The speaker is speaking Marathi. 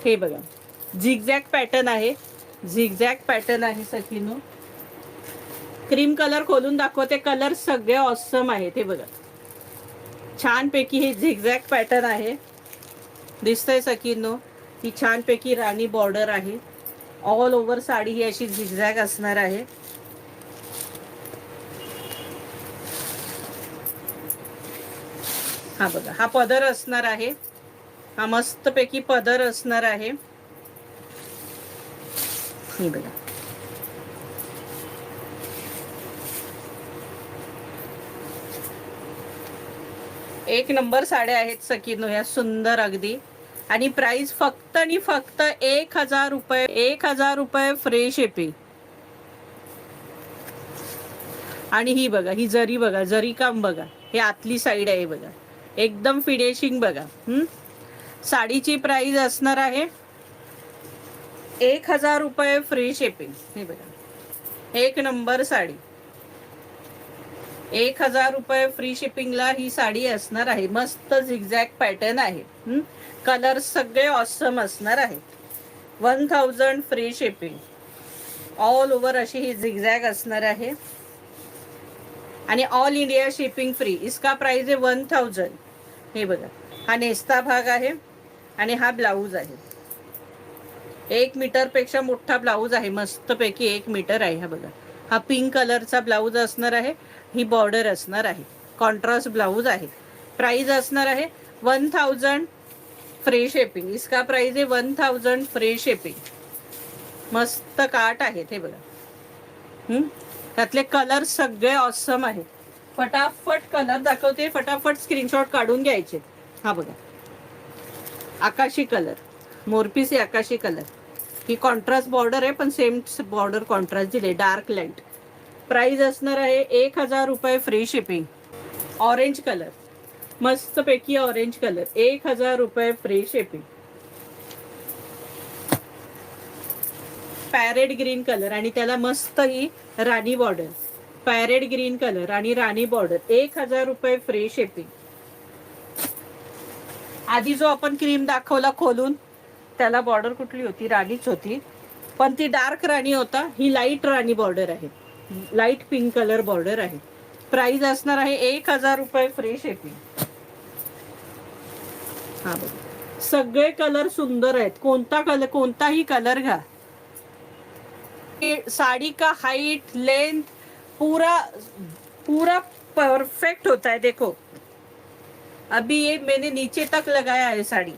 हे बघा, झिगझॅग पॅटर्न आहे, झिगझॅग पॅटर्न आहे सखीनो. क्रीम कलर खोलून दाखवते, कलर सगळे ऑसम आहे. ते बघा छानपैकी हे झिगझॅग पॅटर्न आहे, दिसतंय सखीनो. ही छानपैकी राणी बॉर्डर आहे. ऑल ओव्हर साडी ही अशी झिगझॅग असणार आहे. हा बघा, हा पदर असणार आहे. हा मस्तपैकी पदर असणार आहे. हे बघा, एक नंबर साड्या आहेत सखीनो ह्या, सुंदर अगदी. आणि प्राइस फक्त आणि फक्त 1000 रुपये. 1000 रुपये फ्री शिपिंग. आणि ही बघा, ही जरी बघा, जरी काम बघा, हे आतली साईड आहे बघा, एकदम फिनिशिंग बघा. साडीची प्राइस असणार आहे 1000 रुपये फ्री शिपिंग. हे बघा, एक नंबर साडी. 1000 रुपये फ्री शिपिंगला ही साडी असणार आहे. मस्त झिगझॅग पॅटर्न आहे. कलर सगळे ऑसम असणार आहेत. 1000 फ्री शिपिंग. ऑल ओव्हर अशी ही झिगझॅग असणार आहे. आणि ऑल इंडिया शिपिंग फ्री. इसका प्राइस आहे 1000. हे बघा, हा नेस्ता भाग आहे आणि हा ब्लाऊज आहे. 1 मीटर पेक्षा मोठा ब्लाऊज आहे, मस्तपैकी 1 मीटर आहे. हा बघा, हा पिंक कलरचा ब्लाऊज असणार आहे. ही बॉर्डर असणार आहे, कॉन्ट्रास्ट ब्लाऊज आहे. प्राइस असणार आहे 1000 फ्री शिपिंग. इसका प्राइस आहे 1000 फ्री शिपिंग. मस्त काट आहेत. हे बघा, त्यातले कलर सगळे ऑसम आहे. फटाफट कलर दाखवते, फटाफट स्क्रीनशॉट काढून घ्यायचे. हा बघा, आकाशी कलर, मोरपीसी आकाशी कलर. ही कॉन्ट्रास्ट बॉर्डर आहे, पण सेम बॉर्डर कॉन्ट्रास्ट दिले, डार्क लाईट. प्राइस असणार आहे 1000 रुपये फ्री शिपिंग. ऑरेंज कलर, मस्तपैकी ऑरेंज कलर, 1000 रुपये free shipping. Parrot green colour आणि त्याला मस्त ही राणी बॉर्डर. पॅरेट ग्रीन कलर आणि राणी बॉर्डर, 1000 रुपये फ्री शिपिंग. आधी जो आपण क्रीम दाखवला खोलून, त्याला बॉर्डर कुठली होती? राणीच होती, पण ती डार्क राणी होता. ही लाईट राणी बॉर्डर आहे, लाईट पिंक कलर बॉर्डर आहे. प्राइस असणार आहे 1000 रुपये फ्री शिपिंग. हा बघा, सगळे कलर सुंदर आहेत. कोणता कलर, कोणताही कलर घ्या. साड़ी का हाइट, लेंथ पूरा पूरा परफेक्ट होता है. देखो, अभी ये मैंने नीचे तक लगाया है साड़ी.